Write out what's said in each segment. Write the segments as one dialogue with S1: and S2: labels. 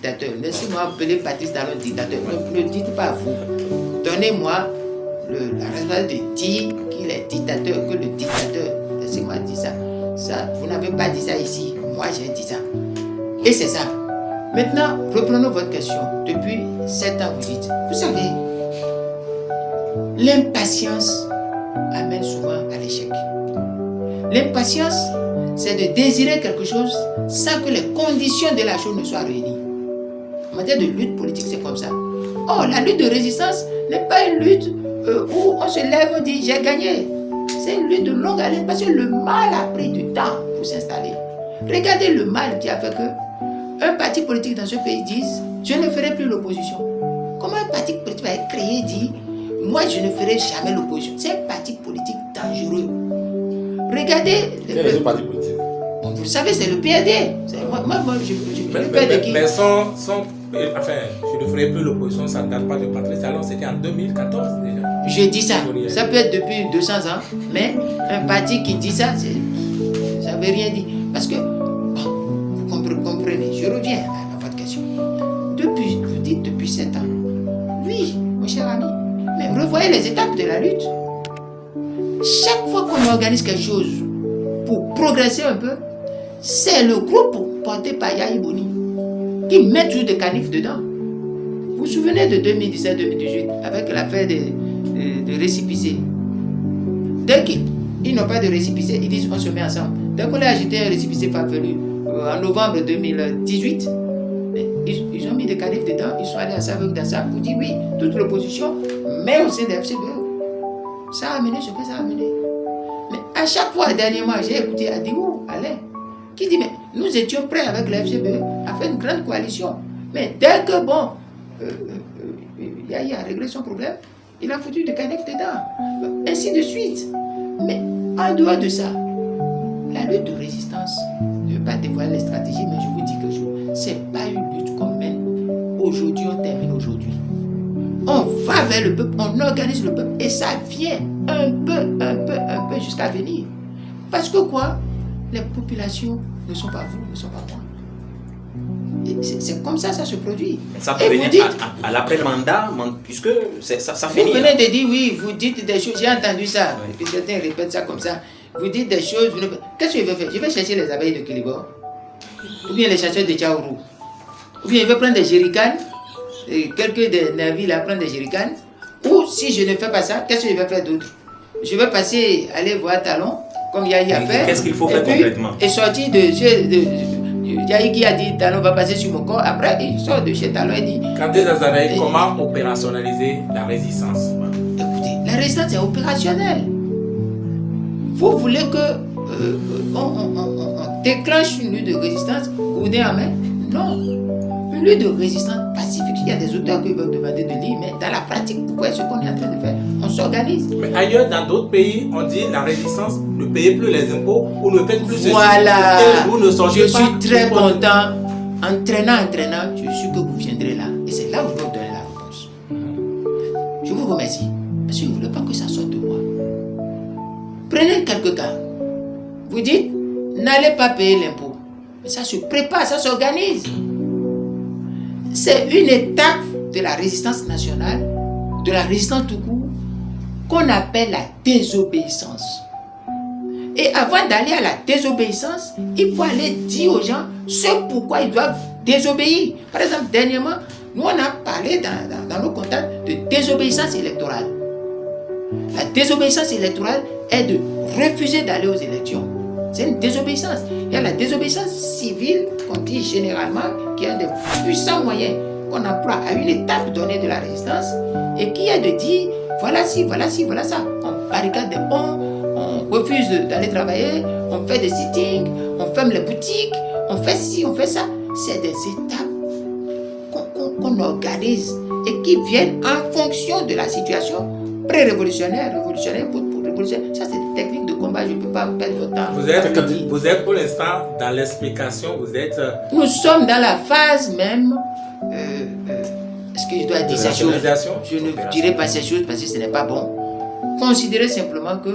S1: dictateur. Laissez-moi appeler Patrice Talon dictateur. Ne dites pas vous. Donnez-moi la responsabilité de dire qu'il est dictateur, que le dictateur. Laissez-moi dire ça. Vous n'avez pas dit ça ici. Moi, j'ai dit ça. Et c'est ça. Maintenant, reprenons votre question. Depuis 7 ans, vous dites, vous savez, l'impatience amène souvent à l'échec. L'impatience, c'est de désirer quelque chose sans que les conditions de la chose ne soient réunies. En matière de lutte politique, c'est comme ça. Oh, la lutte de résistance n'est pas une lutte où on se lève et dit j'ai gagné. C'est une lutte de longue haleine parce que le mal a pris du temps pour s'installer. Regardez le mal qui a fait que un parti politique dans ce pays dise je ne ferai plus l'opposition. Comment un parti politique va être créé et dire moi je ne ferai jamais l'opposition? C'est un parti politique dangereux. Regardez.
S2: Quel est le parti politique?
S1: Bon, vous le savez, c'est le PAD. Moi, je le PAD qui.
S2: Mais enfin, je ne ferai plus l'opposition, ça ne date pas de Patrice Talon, c'était en 2014 déjà.
S1: Je dis ça. Ça peut être depuis 200 ans, mais un parti qui dit ça, ça ne veut rien dire. Parce que, bon, vous comprenez, je reviens à votre question. Vous dites depuis 7 ans. Oui, mon cher ami, mais revoyez les étapes de la lutte. Chaque fois qu'on organise quelque chose pour progresser un peu, c'est le groupe porté par Yaya Boni qui met toujours des canifs dedans. Vous vous souvenez de 2017-2018 avec l'affaire de récipicés. Dès qu'ils n'ont pas de récipicé, ils disent on se met ensemble. Dès qu'on a agité un récipicé farfelu en novembre 2018, ils ont mis des canifs dedans, ils sont allés à ça avec Dassa pour dire oui, toute l'opposition, mais au sein de FCBE. Ça a amené ce que ça a amené. Mais à chaque fois, dernièrement, j'ai écouté Adibou, Alain, qui dit mais nous étions prêts avec le FCBE à faire une grande coalition. Mais dès que Yaya a réglé son problème, il a foutu des canifs dedans. Ainsi de suite. Mais en dehors de ça, la lutte de résistance, je ne vais pas dévoiler les stratégies, mais je vous dis quelque chose. Ce n'est pas une lutte qu'on mène aujourd'hui, on termine aujourd'hui. On va vers le peuple, on organise le peuple et ça vient un peu jusqu'à venir. Parce que quoi? Les populations ne sont pas vous, ne sont pas moi. C'est comme ça se produit.
S3: Ça peut venir à l'après-mandat, puisque ça finit.
S1: Vous venez de dire oui, vous dites des choses, j'ai entendu ça, et puis certains répètent ça comme ça. Vous dites des choses, qu'est-ce que je vais faire? Je vais chercher les abeilles de Kilibor, ou bien les chasseurs de Tchaourou, ou bien je vais prendre des jerrycans, quelques des navires là prendre des jerrycans, ou si je ne fais pas ça, qu'est-ce que je vais faire d'autre? Je vais passer, aller voir Talon, comme Yaya a fait.
S3: Qu'est-ce qu'il faut faire concrètement?
S1: Et sortir Yaya qui a dit Talon va passer sur mon corps, après il sort de chez Talon et dit.
S2: Quand des Azaï, comment opérationnaliser la résistance?
S1: Écoutez, la résistance est opérationnelle. Vous voulez que on déclenche une lutte de résistance, coude en main? Non. Une lutte de résistance pacifique. Il y a des auteurs qui veulent demander de lire, mais dans la pratique, pourquoi est-ce qu'on est en train de faire? On s'organise.
S2: Mais ailleurs, dans d'autres pays, on dit la résistance, ne payez plus les impôts ou ne faites plus ceci.
S1: Voilà.
S2: Je
S1: suis très content. Entraînant, je suis que vous viendrez là. Et c'est là où je vais vous donner la réponse. Je vous remercie. Parce que je ne voulais pas que ça sorte de moi. Prenez quelques cas. Vous dites, n'allez pas payer l'impôt. Mais ça se prépare, ça s'organise. C'est une étape de la résistance nationale, de la résistance tout court, qu'on appelle la désobéissance. Et avant d'aller à la désobéissance, il faut aller dire aux gens ce pourquoi ils doivent désobéir. Par exemple, dernièrement, nous on a parlé dans nos contacts de désobéissance électorale. La désobéissance électorale est de refuser d'aller aux élections. C'est une désobéissance. Il y a la désobéissance civile, qu'on dit généralement, qui est un des puissants moyens qu'on emploie à une étape donnée de la résistance, et qui est de dire, voilà ci, voilà ci, voilà ça. On barricade des ponts, on refuse d'aller travailler, on fait des sittings, on ferme les boutiques, on fait ci, on fait ça. C'est des étapes qu'on organise et qui viennent en fonction de la situation pré-révolutionnaire, révolutionnaire, pour révolutionnaire. Ça, c'est des techniques de combat, je ne peux pas perdre votre temps.
S2: Vous êtes pour l'instant dans l'explication, vous êtes...
S1: Nous sommes dans la phase même... est-ce que je dois dire ces choses? Je ne dirai pas ces choses parce que ce n'est pas bon. Considérez simplement que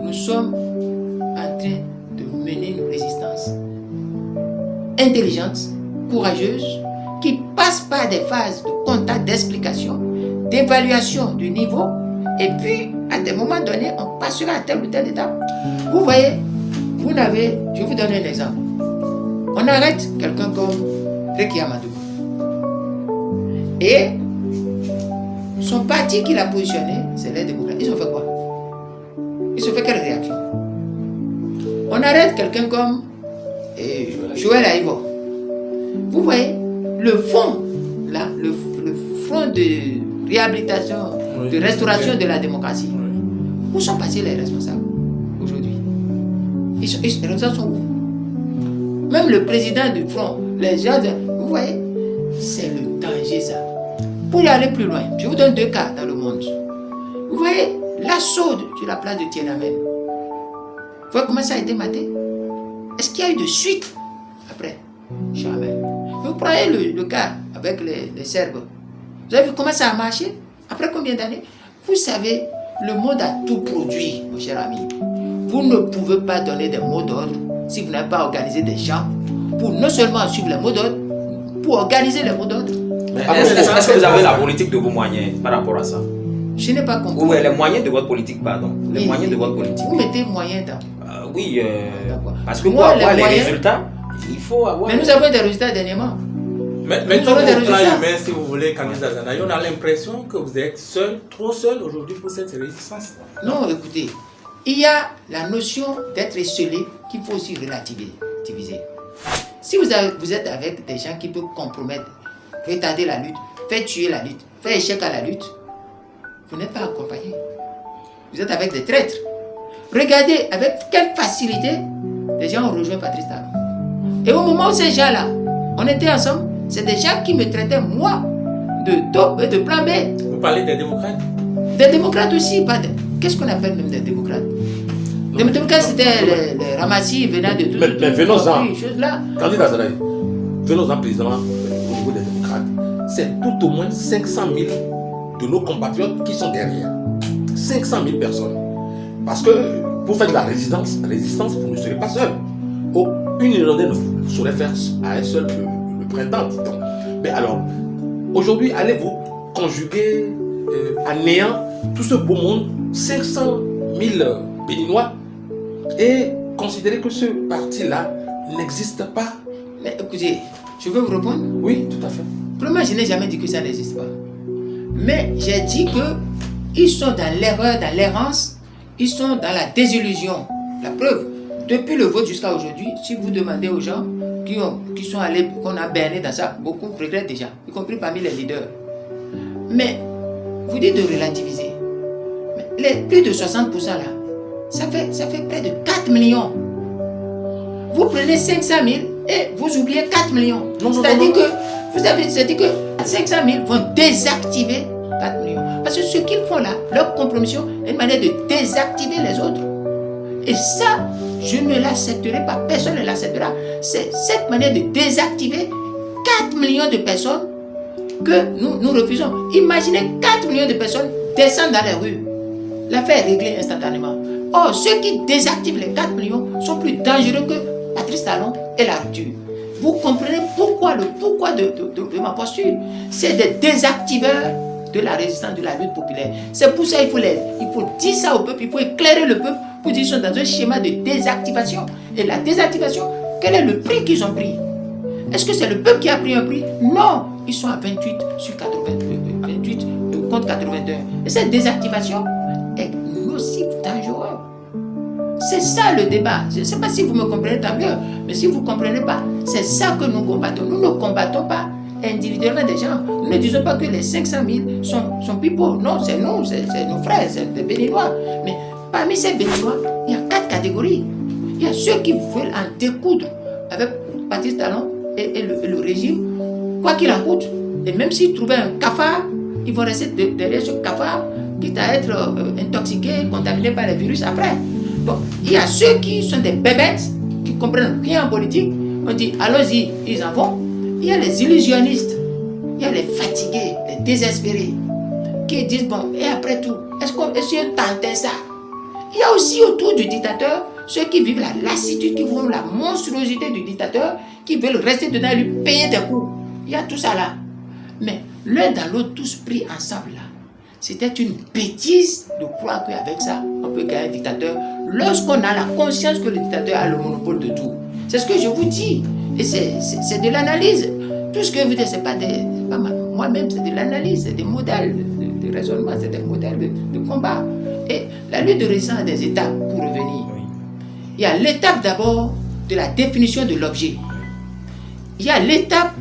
S1: nous sommes en train de mener une résistance intelligente, courageuse, qui passe par des phases de contact, d'explication, d'évaluation du niveau, et puis à des moments donnés, on passera à telle ou telle étape. Vous voyez, je vais vous donner un exemple. On arrête quelqu'un comme Réki Amadou. Et son parti qu'il a positionné, c'est les démocrates. Ils ont fait quoi? Ils ont fait quelle réaction? On arrête quelqu'un comme Joël Aïvo. Vous voyez, le fond, là, le front de réhabilitation, de restauration de la démocratie. Où sont passés les responsables aujourd'hui? Les responsables sont où? Même le président du front, les gens, vous voyez, c'est le danger ça. Pour y aller plus loin, je vous donne 2 cas dans le monde. Vous voyez, l'assaut sur la place de Tiananmen. Vous voyez comment ça a été maté? Est-ce qu'il y a eu de suite après? Jamais. Vous prenez le cas avec les Serbes. Vous avez vu comment ça a marché? Après combien d'années? Vous savez, le monde a tout produit, mon cher ami. Vous ne pouvez pas donner des mots d'ordre si vous n'avez pas organisé des gens pour non seulement suivre les mots d'ordre, pour organiser les mots d'ordre.
S3: Est-ce que vous avez la politique de vos moyens par rapport à ça?
S1: Je n'ai pas compris.
S3: Oui, les moyens de votre politique, pardon. Les moyens de votre politique.
S1: Vous mettez moyens dans.
S3: Oui, parce que
S1: Moi,
S3: pour avoir les
S1: moyens,
S3: résultats, il faut avoir...
S1: Mais nous avons des résultats dernièrement.
S2: Mais sur le plan humain, si vous voulez, candidat Zanaï, on a l'impression que vous êtes seul, trop seul aujourd'hui pour cette résistance.
S1: Non, écoutez, il y a la notion d'être esselé qu'il faut aussi relativiser. Si vous êtes avec des gens qui peuvent compromettre, retarder la lutte, faire tuer la lutte, faire échec à la lutte, vous n'êtes pas accompagné. Vous êtes avec des traîtres. Regardez avec quelle facilité les gens ont rejoint Patrice Talon. Et au moment où ces gens-là, on était ensemble, c'est des gens qui me traitaient, moi, de top et de plan B.
S2: Vous parlez des démocrates?
S1: Des démocrates aussi. Qu'est-ce qu'on appelle même des démocrates? Les démocrates, c'était les ramassis venant de tout.
S4: Mais venons-en.
S1: Là.
S4: Candidat Zanaï, venons-en précisément au niveau des démocrates. C'est tout au moins 500 000 de nos compatriotes qui sont derrière. 500 000 personnes. Parce que pour faire de la résistance, vous ne serez pas seul. Une Irlandaise ne saurait faire à elle seule le printemps, dit-on. Mais alors, aujourd'hui, allez-vous conjuguer à néant tout ce beau monde, 500 000 Béninois, et considérer que ce parti-là n'existe pas?
S1: Mais écoutez, je veux vous répondre?
S4: Oui, tout à fait.
S1: Premièrement, je n'ai jamais dit que ça n'existe pas. Mais j'ai dit qu'ils sont dans l'erreur, dans l'errance, ils sont dans la désillusion. La preuve, depuis le vote jusqu'à aujourd'hui, si vous demandez aux gens qui sont allés, qu'on a berné dans ça, beaucoup regrettent déjà, y compris parmi les leaders. Mais vous dites de relativiser. Mais les plus de 60% là, ça fait près de 4 millions. Vous prenez 500 000 et vous oubliez 4 millions. C'est-à-dire que vous avez dit que 500 000 vont désactiver 4 millions. Parce que ce qu'ils font là, leur compromission est une manière de désactiver les autres. Et ça, je ne l'accepterai pas. Personne ne l'acceptera. C'est cette manière de désactiver 4 millions de personnes que nous refusons. Imaginez 4 millions de personnes descendent dans les rues. L'affaire est réglée instantanément. Or, ceux qui désactivent les 4 millions sont plus dangereux que Patrice Talon et la rupture. Vous comprenez pourquoi de ma posture? C'est des désactiveurs de la résistance, de la lutte populaire. C'est pour ça qu'il faut dire ça au peuple, il faut éclairer le peuple pour dire qu'ils sont dans un schéma de désactivation. Et la désactivation, quel est le prix qu'ils ont pris? Est-ce que c'est le peuple qui a pris un prix? Non, ils sont à 28 sur 28 contre 81. Et cette désactivation est nocive, dangereuse. C'est ça le débat. Je ne sais pas si vous me comprenez tant mieux, mais si vous ne comprenez pas, c'est ça que nous combattons. Nous ne combattons pas individuellement des gens. Nous ne disons pas que les 500 000 sont people. Non, c'est nous, c'est nos frères, c'est des Béninois. Mais parmi ces Béninois, il y a 4 catégories. Il y a ceux qui veulent en découdre avec Patrice Talon et le régime, quoi qu'il en coûte. Et même s'ils trouvaient un cafard, ils vont rester derrière ce cafard, quitte à être intoxiqués, contaminés par les virus après. Donc, il y a ceux qui sont des bébêtes, qui ne comprennent rien en politique. On dit, allons-y, ils en vont. Il y a les illusionnistes, il y a les fatigués, les désespérés, qui disent, bon, et après tout, est-ce qu'on tentait ça? Il y a aussi autour du dictateur ceux qui vivent la lassitude, qui voient la monstruosité du dictateur, qui veulent rester dedans et lui payer des coups. Il y a tout ça là. Mais l'un dans l'autre, tous pris ensemble là. C'était une bêtise de croire qu'avec ça, on peut gagner un dictateur lorsqu'on a la conscience que le dictateur a le monopole de tout. C'est ce que je vous dis. Et c'est de l'analyse. Tout ce que vous dites, c'est pas moi-même, c'est de l'analyse, c'est des modèles de raisonnement, c'est des modèles de combat. Et la lutte de résistance a des étapes pour revenir. Il y a l'étape d'abord de la définition de l'objet. Il y a l'étape